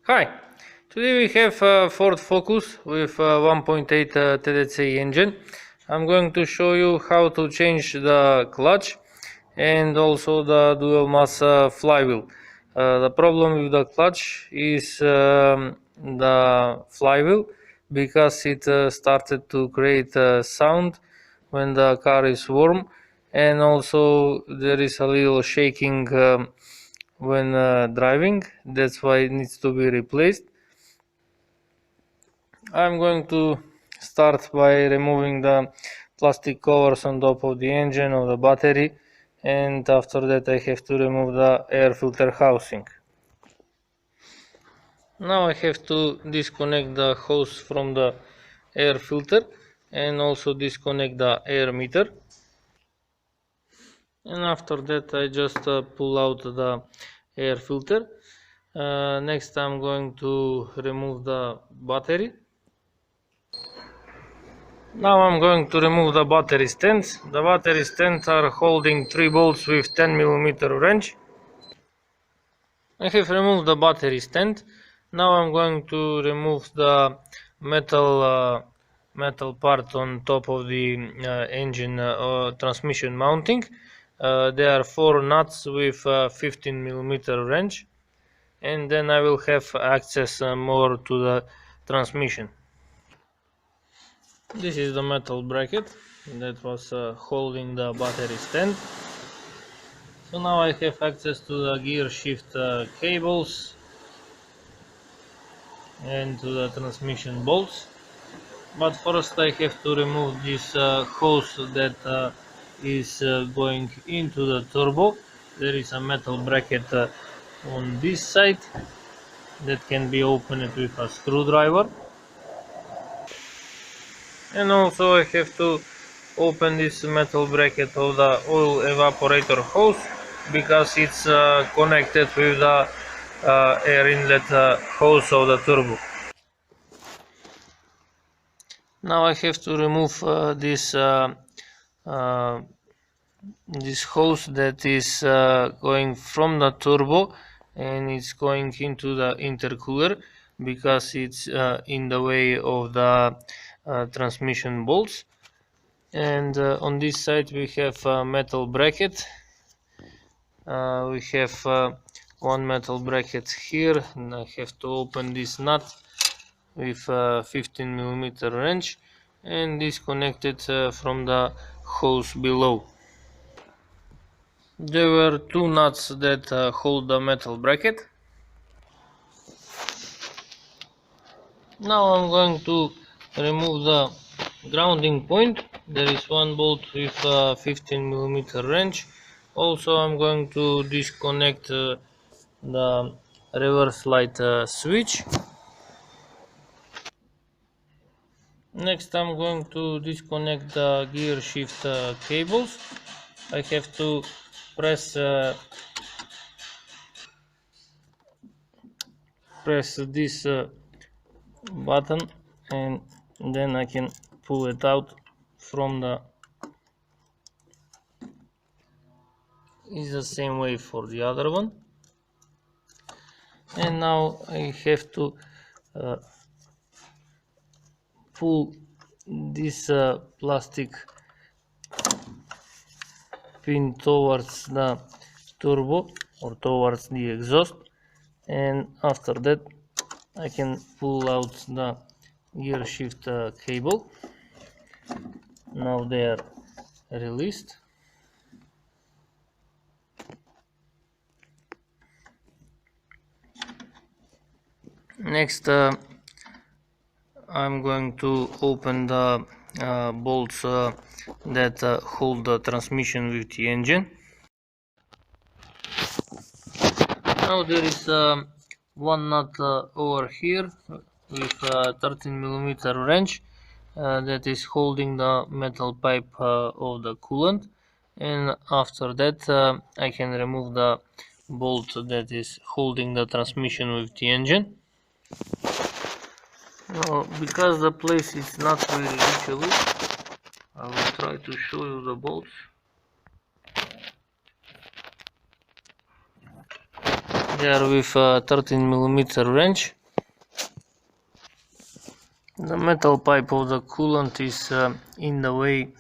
Hi, today we have Ford Focus with 1.8 TDCi engine. I'm going to show you how to change the clutch and also the dual mass flywheel. The problem with the clutch is the flywheel because it started to create sound when the car is warm, and also there is a little shaking when driving. That's why it needs to be replaced. I'm going to start by removing the plastic covers on top of the engine or the battery, and after that I have to remove the air filter housing. Now I have to disconnect the hose from the air filter and also disconnect the air meter, and after that I just pull out the air filter. Next I'm going to remove the battery. Now I'm going to remove the battery stands. The battery stands are holding 3 bolts with 10mm wrench. I have removed the battery stand. Now I'm going to remove the metal part on top of the engine transmission mounting. There are 4 nuts with 15mm wrench, and then I will have access more to the transmission. This is the metal bracket that was holding the battery stand. So now I have access to the gear shift cables and to the transmission bolts. But first I have to remove this hose that is going into the turbo. There is a metal bracket on this side that can be opened with a screwdriver. And also I have to open this metal bracket of the oil evaporator hose because it's connected with the air inlet hose of the turbo. Now I have to remove this hose that is going from the turbo and it's going into the intercooler because it's in the way of the transmission bolts. And on this side we have a metal bracket. We have one metal bracket here, and I have to open this nut with a 15mm wrench and disconnect it from the hose below. There were 2 nuts that hold the metal bracket. Now I'm going to remove the grounding point. There is 1 bolt with a 15mm wrench. Also I'm going to disconnect the reverse light switch. Next I'm going to disconnect the gear shift cables. I have to press this button, and then I can pull it out from the. It's the same way for the other one. And now I have to pull this plastic pin towards the turbo or towards the exhaust, and after that I can pull out the gear shift cable. Now they are released. Next I'm going to open the bolts that hold the transmission with the engine. Now there is one nut over here with a 13mm wrench that is holding the metal pipe of the coolant, and after that I can remove the bolt that is holding the transmission with the engine. Now, because the place is not very reachable, I will try to show you the bolts. They are with a 13mm wrench. The metal pipe of the coolant is in the way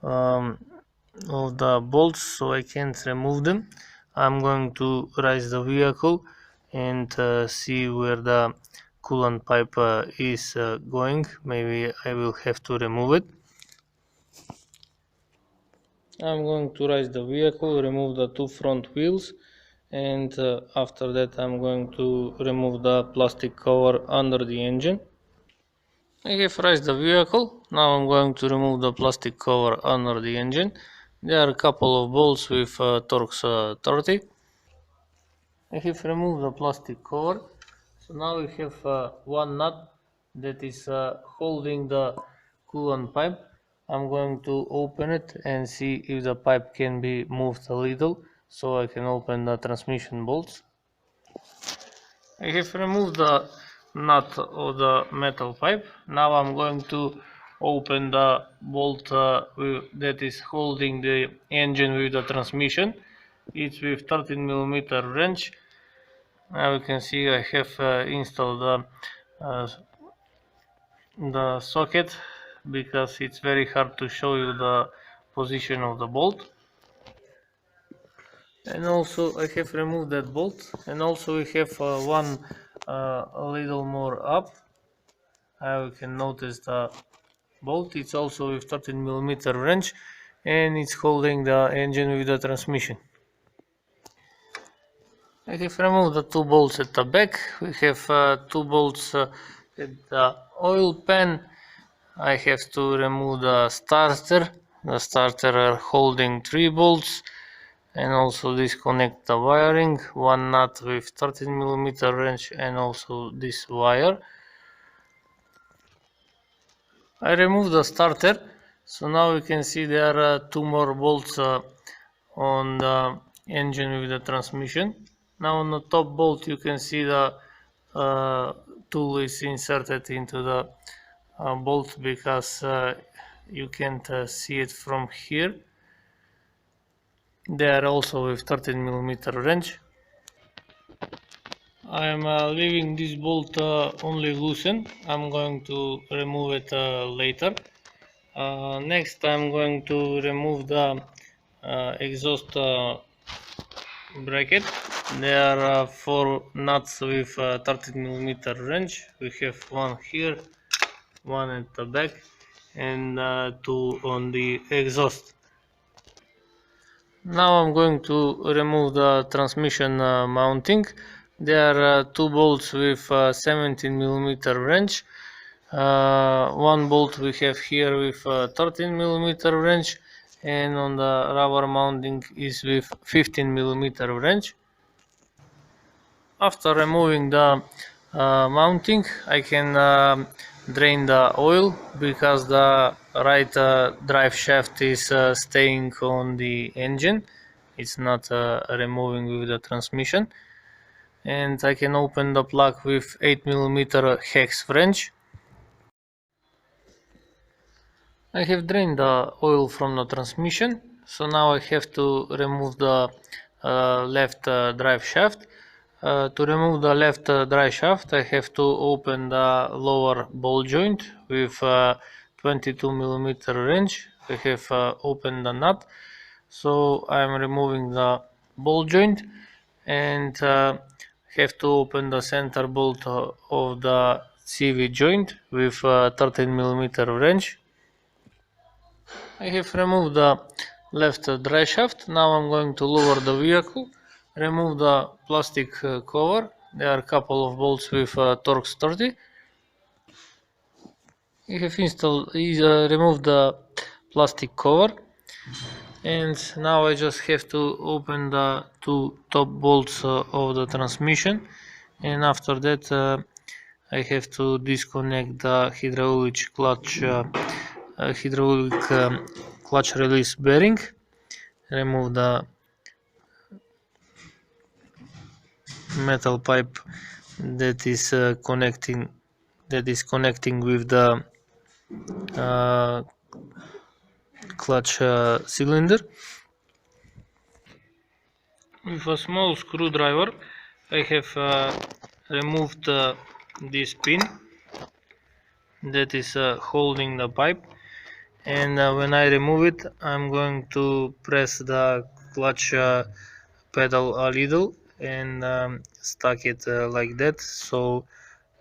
of the bolts, so I can't remove them. I'm going to raise the vehicle and see where the coolant pipe is going. Maybe I will have to remove it. I'm going to raise the vehicle, remove the two front wheels, and after that I'm going to remove the plastic cover under the engine. I have raised the vehicle. Now I'm going to remove the plastic cover under the engine. There are a couple of bolts with Torx 30. I have removed the plastic cover. So now we have one nut that is holding the coolant pipe. I'm going to open it and see if the pipe can be moved a little so I can open the transmission bolts. I have removed the nut of the metal pipe. Now I'm going to open the bolt that is holding the engine with the transmission. It's with 13mm wrench. Now you can see I have installed the socket because it's very hard to show you the position of the bolt. And also I have removed that bolt, and also we have one a little more up. You can notice the bolt. It's also with 13mm wrench, and it's holding the engine with the transmission. I have removed the two bolts at the back. We have two bolts at the oil pan. I have to remove the starter. The starter holding three bolts, and also disconnect the wiring, one nut with 13mm wrench, and also this wire. I removed the starter, so now you can see there are two more bolts on the engine with the transmission. Now on the top bolt you can see the tool is inserted into the bolt because you can't see it from here. They are also with 13mm wrench. I am leaving this bolt only loosened. I'm going to remove it later. Next I'm going to remove the exhaust bracket. There are four nuts with 13mm wrench. We have one here, one at the back, and two on the exhaust. Now I'm going to remove the transmission mounting. There are two bolts with 17mm wrench. One bolt we have here with 13mm wrench, and on the rubber mounting is with 15mm wrench. After removing the mounting, I can drain the oil because the right drive shaft is staying on the engine. It's not removing with the transmission. And I can open the plug with 8mm hex wrench. I have drained the oil from the transmission, so now I have to remove the left drive shaft. To remove the left drive shaft, I have to open the lower ball joint with 22mm wrench. I have opened the nut, so I am removing the ball joint, and have to open the center bolt of the CV joint with 13mm wrench. I have removed the left drive shaft. Now I'm going to lower the vehicle, remove the plastic cover. There are a couple of bolts with Torx 30. I have removed the plastic cover, and now I just have to open the two top bolts of the transmission, and after that I have to disconnect the hydraulic clutch release bearing, remove the metal pipe that is connecting with the clutch cylinder. With a small screwdriver I have removed this pin. that is holding the pipe, and when I remove it, I'm going to press the clutch pedal a little and stuck it like that, so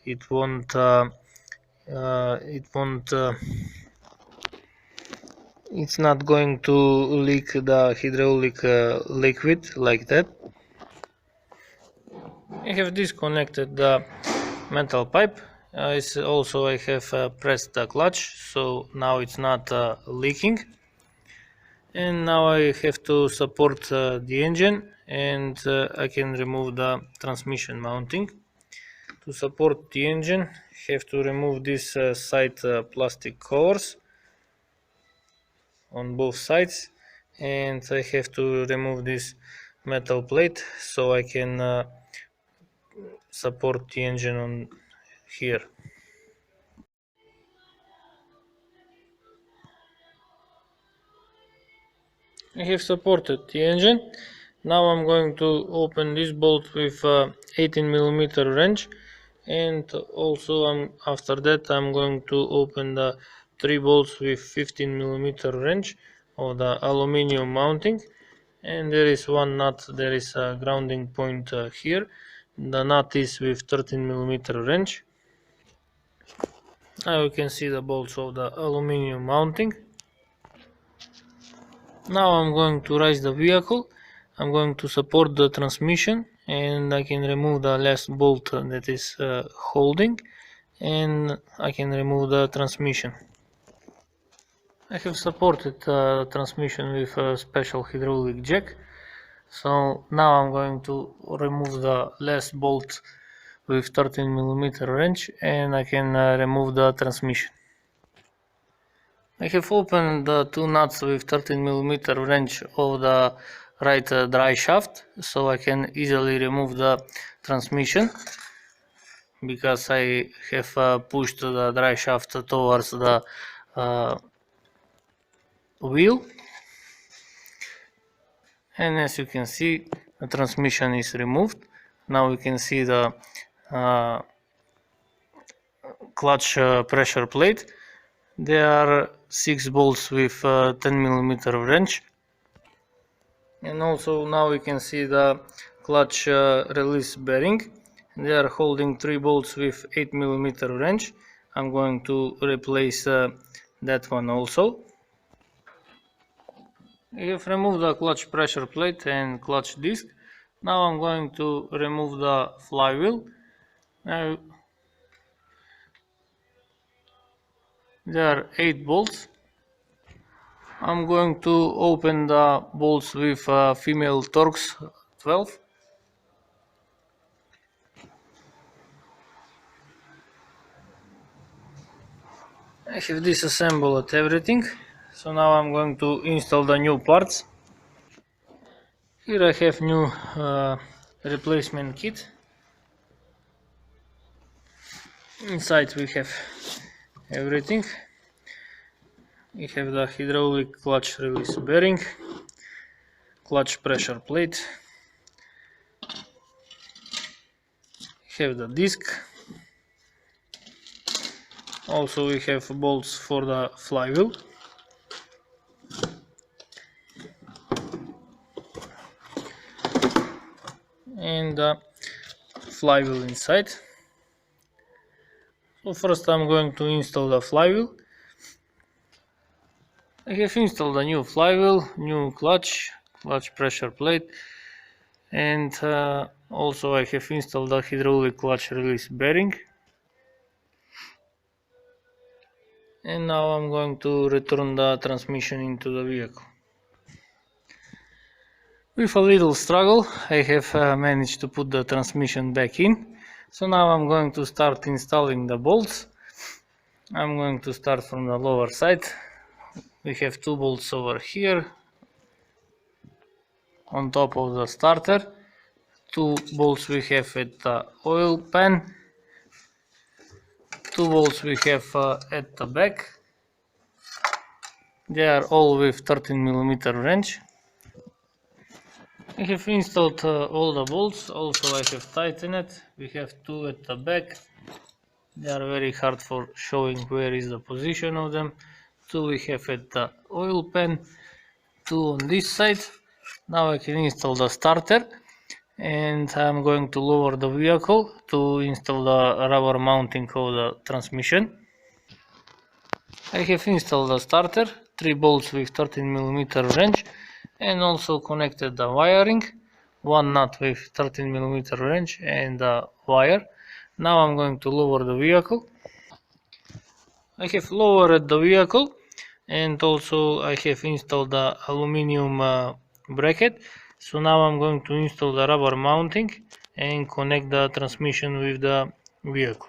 it won't it's not going to leak the hydraulic liquid like that. I have disconnected the metal pipe. It's also I have pressed the clutch, so now it's not leaking. And now I have to support the engine, and I can remove the transmission mounting. To support the engine, I have to remove this side plastic covers on both sides, and I have to remove this metal plate so I can support the engine on here. I have supported the engine. Now I'm going to open this bolt with 18mm wrench, and also after that I'm going to open the 3 bolts with 15mm wrench of the aluminium mounting, and there is one nut, there is a grounding point here. The nut is with 13mm wrench. Now you can see the bolts of the aluminium mounting. Now I'm going to raise the vehicle. I'm going to support the transmission, and I can remove the last bolt that is holding, and I can remove the transmission. I have supported the transmission with a special hydraulic jack. So now I'm going to remove the last bolt with 13mm wrench, and I can remove the transmission. I have opened the 2 nuts with 13mm wrench of the right drive shaft, so I can easily remove the transmission, because I have pushed the drive shaft towards the wheel, and as you can see, the transmission is removed. Now we can see the clutch pressure plate. There are 6 bolts with 10mm wrench, and also now we can see the clutch release bearing. They are holding 3 bolts with 8mm wrench. I'm going to replace that one also. I have removed the clutch pressure plate and clutch disc. Now I'm going to remove the flywheel. Now there are 8 bolts. I'm going to open the bolts with female Torx 12. I have disassembled everything, so now I'm going to install the new parts. Here I have new replacement kit. Inside we have everything. We have the hydraulic clutch release bearing, clutch pressure plate, we have the disc, also we have bolts for the flywheel, and the flywheel inside. So first I'm going to install the flywheel. I have installed a new flywheel, new clutch pressure plate, and also I have installed the hydraulic clutch release bearing. And now I'm going to return the transmission into the vehicle. With a little struggle, I have managed to put the transmission back in. So now I'm going to start installing the bolts. I'm going to start from the lower side. We have 2 bolts over here on top of the starter. 2 bolts we have at the oil pan. 2 bolts we have at the back. They are all with 13mm wrench. I have installed all the bolts, also I have tightened it. We have 2 at the back They are very hard for showing where is the position of them. Two we have at the oil pan, two on this side. Now I can install the starter, and I'm going to lower the vehicle to install the rubber mounting of the transmission. I have installed the starter, 3 bolts with 13mm wrench, and also connected the wiring, one nut with 13mm wrench and a wire. Now I'm going to lower the vehicle. I have lowered the vehicle, and also I have installed the aluminum bracket. So now I'm going to install the rubber mounting and connect the transmission with the vehicle.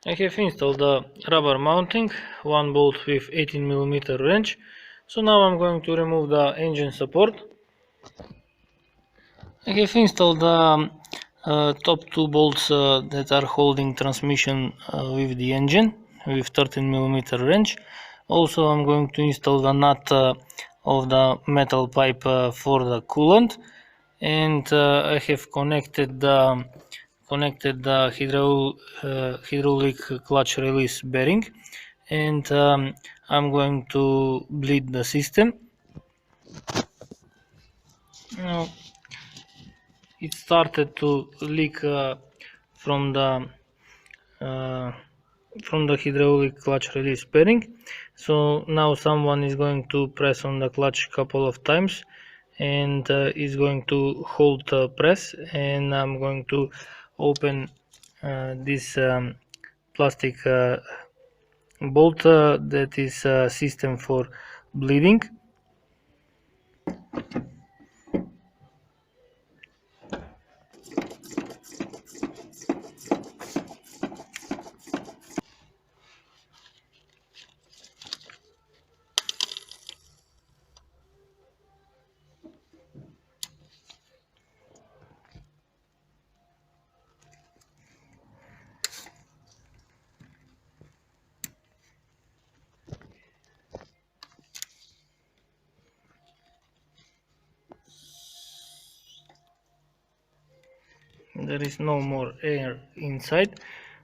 I have installed the rubber mounting, one bolt with 18mm wrench. So now I'm going to remove the engine support. I have installed the top two bolts that are holding transmission with the engine with 13mm wrench. Also I'm going to install the nut of the metal pipe for the coolant, and I have connected the hydraulic clutch release bearing, and I'm going to bleed the system. Now it started to leak from the uh, hydraulic clutch release bearing. So now someone is going to press on the clutch a couple of times, and is going to hold the press, and I'm going to open this plastic bolt that is a system for bleeding. There is no more air inside,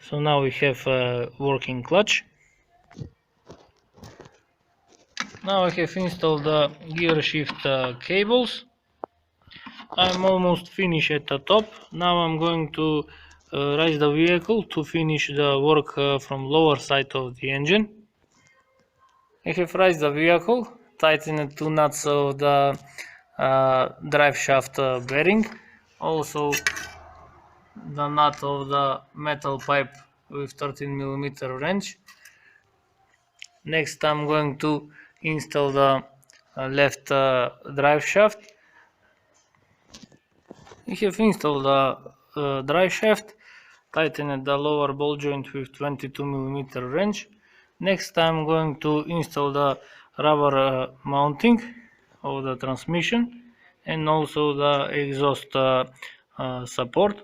so now we have a working clutch. Now I have installed the gear shift cables. I'm almost finished at the top. Now I'm going to raise the vehicle to finish the work from lower side of the engine. I have raised the vehicle, tightened two nuts of the drive shaft bearing, also the nut of the metal pipe with 13mm wrench. Next I'm going to install the left drive shaft. I have installed the drive shaft, tightened the lower ball joint with 22mm wrench. Next I'm going to install the rubber mounting of the transmission and also the exhaust support.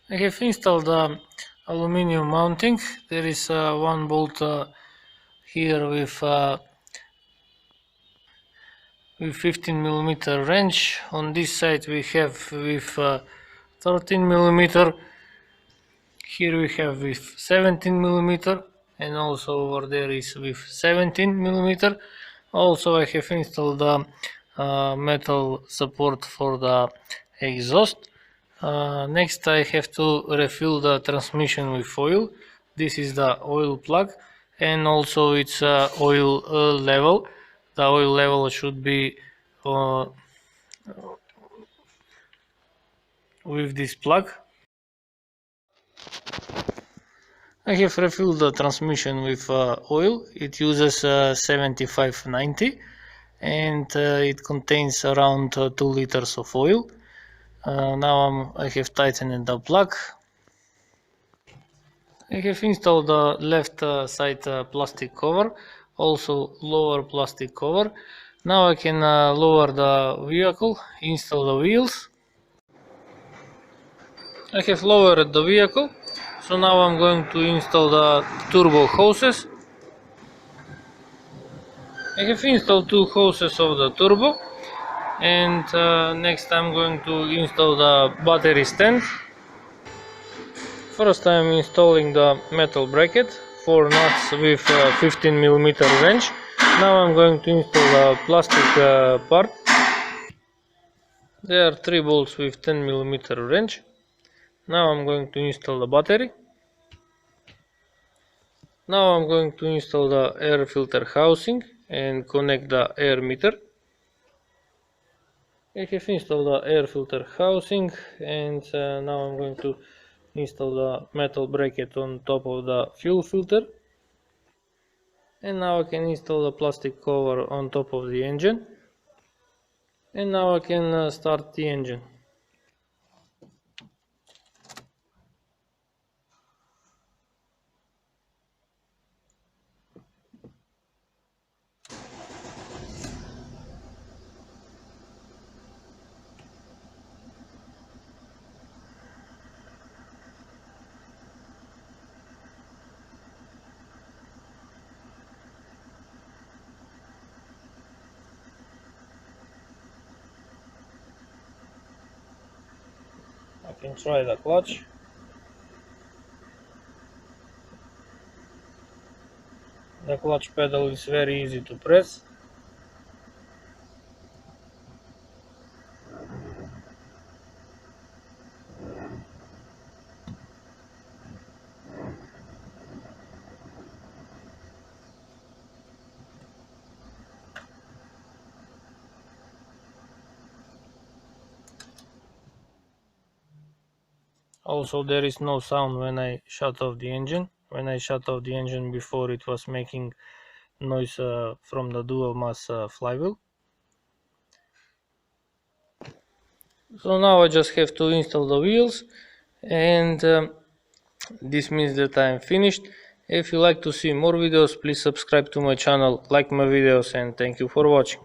I have installed the aluminum mounting. There is one bolt here with 15mm wrench. On this side we have with 13mm. Here we have with 17mm, and also over there is with 17mm. Also I have installed the metal support for the exhaust. Next I have to refill the transmission with oil. This is the oil plug, and also its oil level. The oil level should be with this plug. I have refilled the transmission with oil. It uses 7590, and it contains around 2 liters of oil. Now I have tightened the plug. I have installed the left side plastic cover, also lower plastic cover. Now I can lower the vehicle, install the wheels. I have lowered the vehicle, so now I'm going to install the turbo hoses. I have installed two hoses of the turbo, and next I'm going to install the battery stand. First I am installing the metal bracket, 4 nuts with 15mm wrench. Now I'm going to install the plastic part. There are 3 bolts with 10mm wrench. Now I'm going to install the battery. Now I'm going to install the air filter housing and connect the air meter. I have installed the air filter housing, and now I'm going to install the metal bracket on top of the fuel filter. And now I can install the plastic cover on top of the engine. And now I can start the engine. I can try the clutch. The clutch pedal is very easy to press. Also, there is no sound when I shut off the engine. When I shut off the engine before, it was making noise from the dual mass flywheel. So now I just have to install the wheels, and this means that I am finished. If you like to see more videos, please subscribe to my channel, like my videos, and thank you for watching.